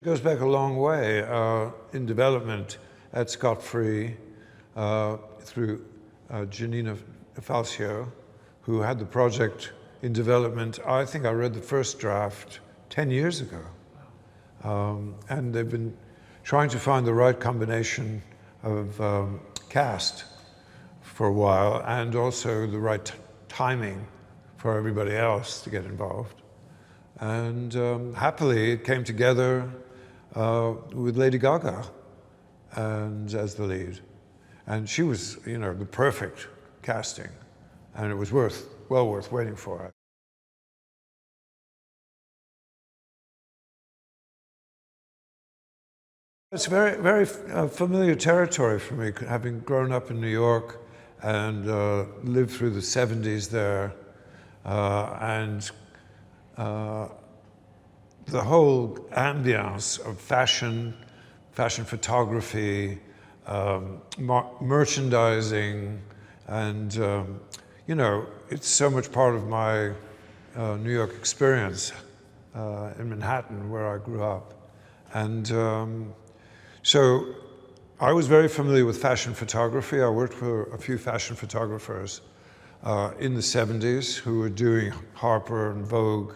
It goes back a long way in development at Scott Free through Janina Falcio, who had the project in development. I think I read the first draft 10 years ago. And they've been trying to find the right combination of cast for a while, and also the right timing for everybody else to get involved. And happily, it came together with Lady Gaga and as the lead. And she was, you know, the perfect casting. And it was well worth waiting for it. It's very familiar territory for me, having grown up in New York and lived through the 70s there. The whole ambiance of fashion photography, merchandising, and you know, it's so much part of my New York experience in Manhattan, where I grew up. And so I was very familiar with fashion photography. I worked for a few fashion photographers in the 70s who were doing Harper and Vogue,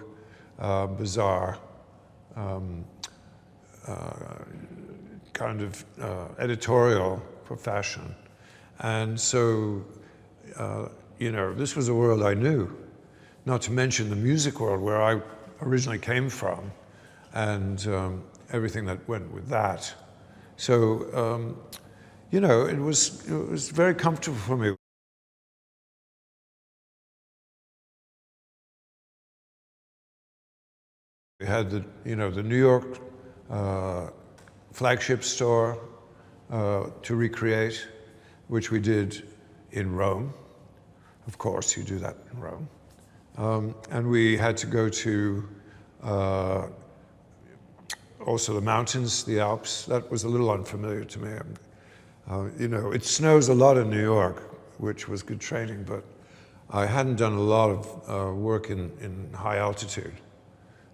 Bazaar, kind of editorial for fashion. And so, you know, this was a world I knew, not to mention the music world where I originally came from, and everything that went with that. So, you know, it was very comfortable for me. We had the New York flagship store to recreate, which we did in Rome. Of course, you do that in Rome. And we had to go to also the mountains, the Alps. That was a little unfamiliar to me. You know, it snows a lot in New York, which was good training, but I hadn't done a lot of work in high altitude.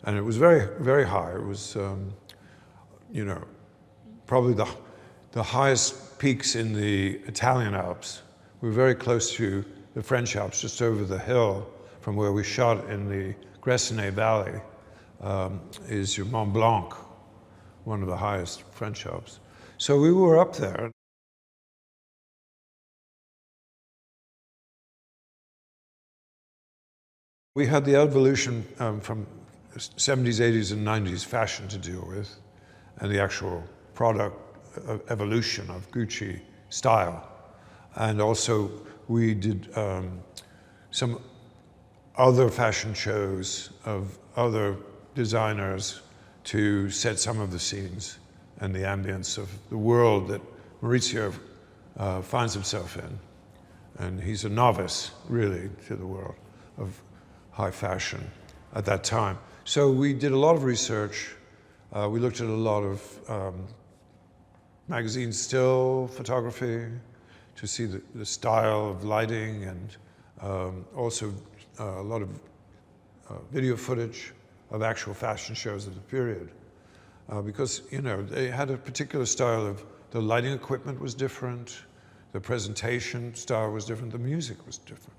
And it was very high. It was, you know, probably the highest peaks in the Italian Alps. We were very close to the French Alps, just over the hill from where we shot in the Gressenay Valley is your Mont Blanc, one of the highest French Alps. So we were up there. We had the evolution from 70s, 80s, and 90s fashion to deal with, and the actual product evolution of Gucci style. And also we did some other fashion shows of other designers to set some of the scenes and the ambience of the world that Maurizio finds himself in. And he's a novice, really, to the world of high fashion at that time. So we did a lot of research. We looked at a lot of magazine still photography to see the style of lighting, and also a lot of video footage of actual fashion shows of the period. Because, you know, they had a particular style of, the lighting equipment was different, the presentation style was different, the music was different.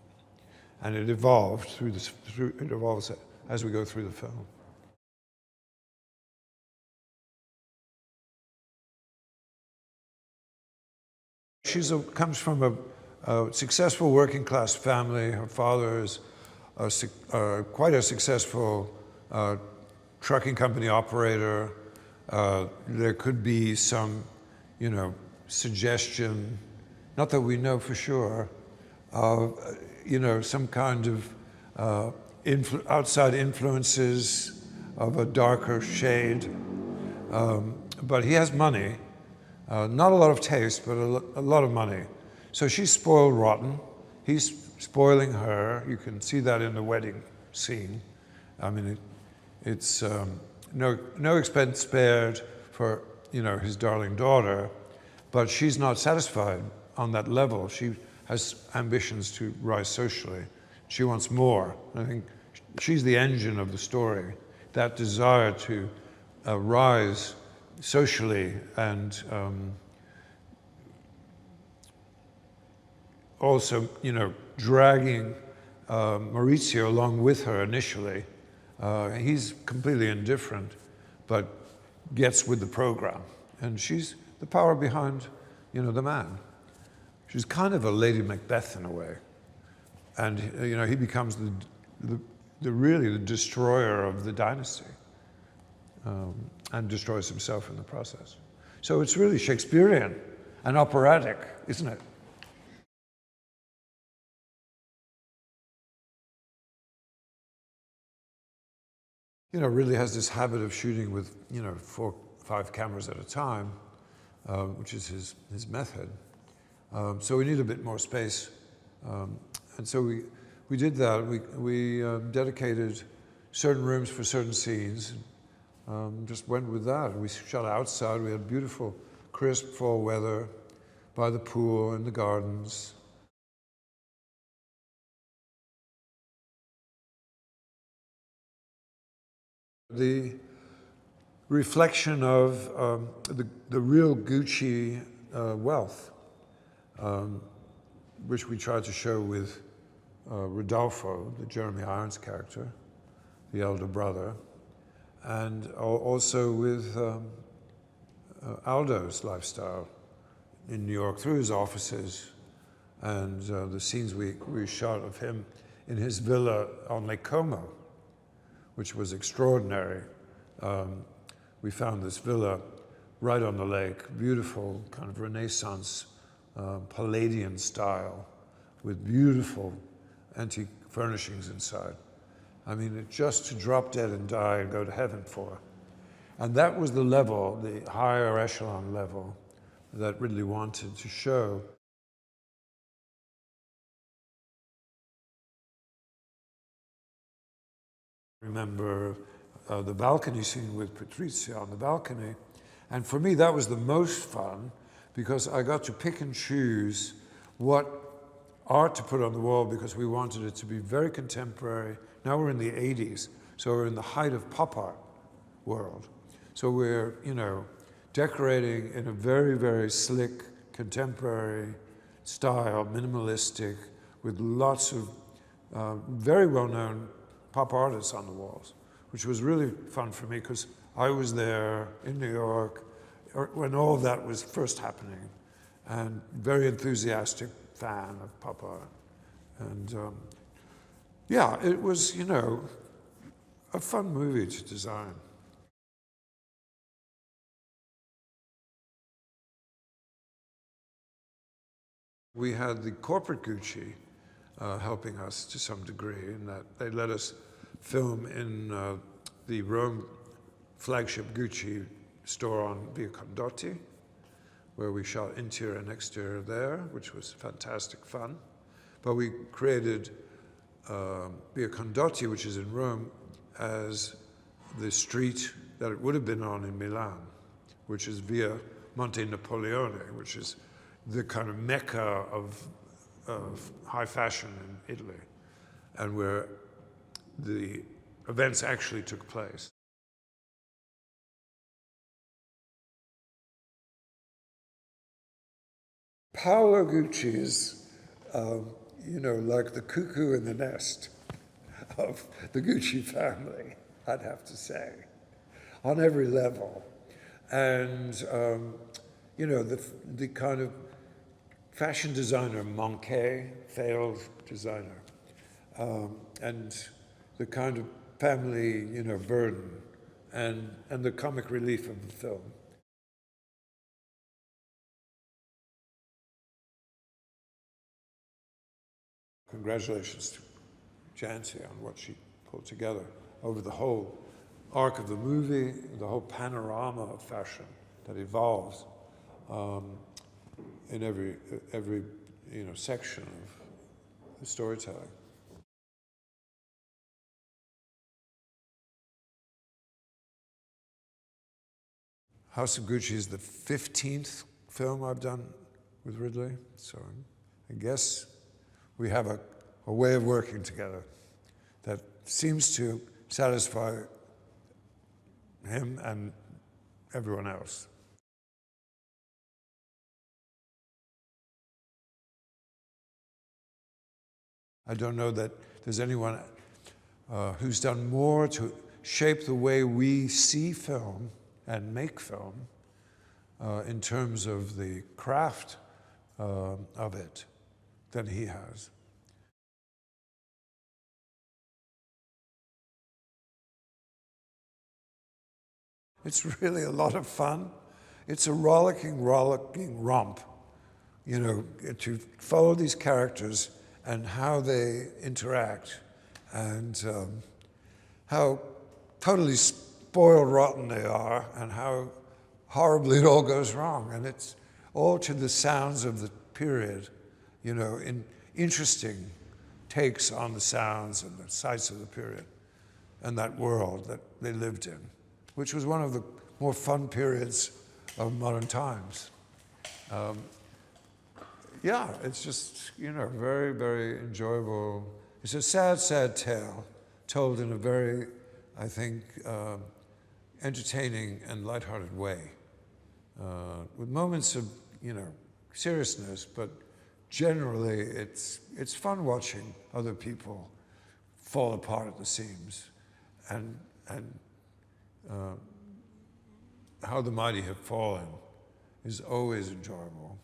And it evolved it evolves as we go through the film. She comes from a successful working class family. Her father is quite a successful trucking company operator. There could be some, you know, suggestion, not that we know for sure, of, you know, some kind of outside influences of a darker shade. But he has money, not a lot of taste, but a lot of money. So she's spoiled rotten. He's spoiling her. You can see that in the wedding scene. I mean, it's no expense spared for, you know, his darling daughter, but she's not satisfied on that level. She has ambitions to rise socially. She wants more. I think she's the engine of the story, that desire to rise socially and also, dragging Maurizio along with her initially. He's completely indifferent, but gets with the program. And she's the power behind, the man. She's kind of a Lady Macbeth in a way. And, he becomes really the destroyer of the dynasty, and destroys himself in the process. So it's really Shakespearean and operatic, isn't it? Really has this habit of shooting with, 4, 5 cameras at a time, which is his method. So we need a bit more space. And so we did that. We dedicated certain rooms for certain scenes, just went with that. We shot outside. We had beautiful, crisp fall weather by the pool and the gardens. The reflection of the real Gucci wealth, which we tried to show with Rodolfo, the Jeremy Irons character, the elder brother, and also with Aldo's lifestyle in New York through his offices and the scenes we shot of him in his villa on Lake Como, which was extraordinary. We found this villa right on the lake, beautiful kind of Renaissance Palladian style with beautiful antique furnishings inside. I mean, it's just to drop dead and die and go to heaven for. And that was the level, the higher echelon level that Ridley wanted to show. Remember the balcony scene with Patrizia on the balcony. And for me, that was the most fun because I got to pick and choose what art to put on the wall because we wanted it to be very contemporary. Now we're in the 80s, so we're in the height of pop art world. So we're, decorating in a very, very slick, contemporary style, minimalistic, with lots of very well-known pop artists on the walls, which was really fun for me because I was there in New York when all of that was first happening and very enthusiastic fan of pop art. And yeah, it was, a fun movie to design. We had the corporate Gucci helping us to some degree in that they let us film in the Rome flagship Gucci store on Via Condotti, where we shot interior and exterior there, which was fantastic fun. But we created Via Condotti, which is in Rome, as the street that it would have been on in Milan, which is Via Monte Napoleone, which is the kind of mecca of high fashion in Italy, and where the events actually took place. Paolo Gucci is, like the cuckoo in the nest of the Gucci family, I'd have to say, on every level. And, the kind of fashion designer manqué, failed designer, and the kind of family, burden, and the comic relief of the film. Congratulations to Janci on what she pulled together over the whole arc of the movie, the whole panorama of fashion that evolves in every section of the storytelling. House of Gucci is the 15th film I've done with Ridley, so I guess we have a way of working together that seems to satisfy him and everyone else. I don't know that there's anyone who's done more to shape the way we see film and make film in terms of the craft of it than he has. It's really a lot of fun. It's a rollicking romp, you know, to follow these characters and how they interact and how totally spoiled rotten they are and how horribly it all goes wrong. And it's all to the sounds of the period, you know, in interesting takes on the sounds and the sights of the period and that world that they lived in, which was one of the more fun periods of modern times. Yeah, it's just, you know, very, very enjoyable. It's a sad, sad tale told in a very, I think, entertaining and lighthearted way, with moments of, you know, seriousness, but generally it's fun watching other people fall apart at the seams and how the mighty have fallen is always enjoyable.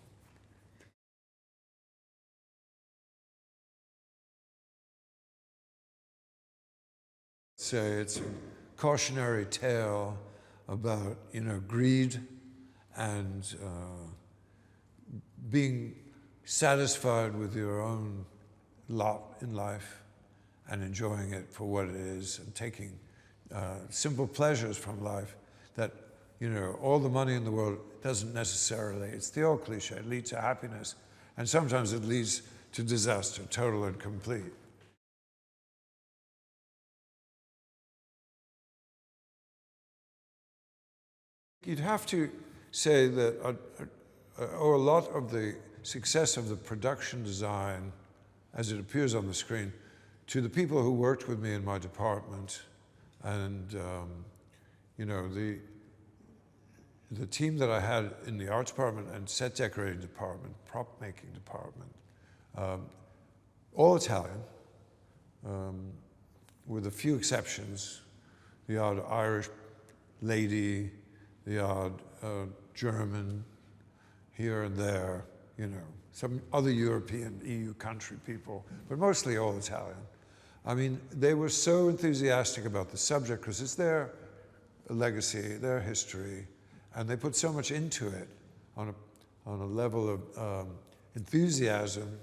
Say it's a cautionary tale about, you know, greed and being satisfied with your own lot in life and enjoying it for what it is and taking simple pleasures from life that, you know, all the money in the world doesn't necessarily, it's the old cliche, lead to happiness. And sometimes it leads to disaster, total and complete. You'd have to say that a lot of the success of the production design as it appears on the screen to the people who worked with me in my department and, you know, the team that I had in the arts department and set decorating department, prop making department, all Italian, with a few exceptions, the odd Irish lady, the odd German here and there, you know, some other European EU country people, but mostly all Italian. I mean, they were so enthusiastic about the subject because it's their legacy, their history, and they put so much into it on a level of enthusiasm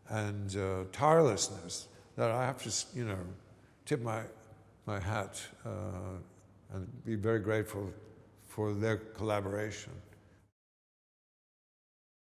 and tirelessness that I have to, you know, tip my hat and be very grateful for their collaboration.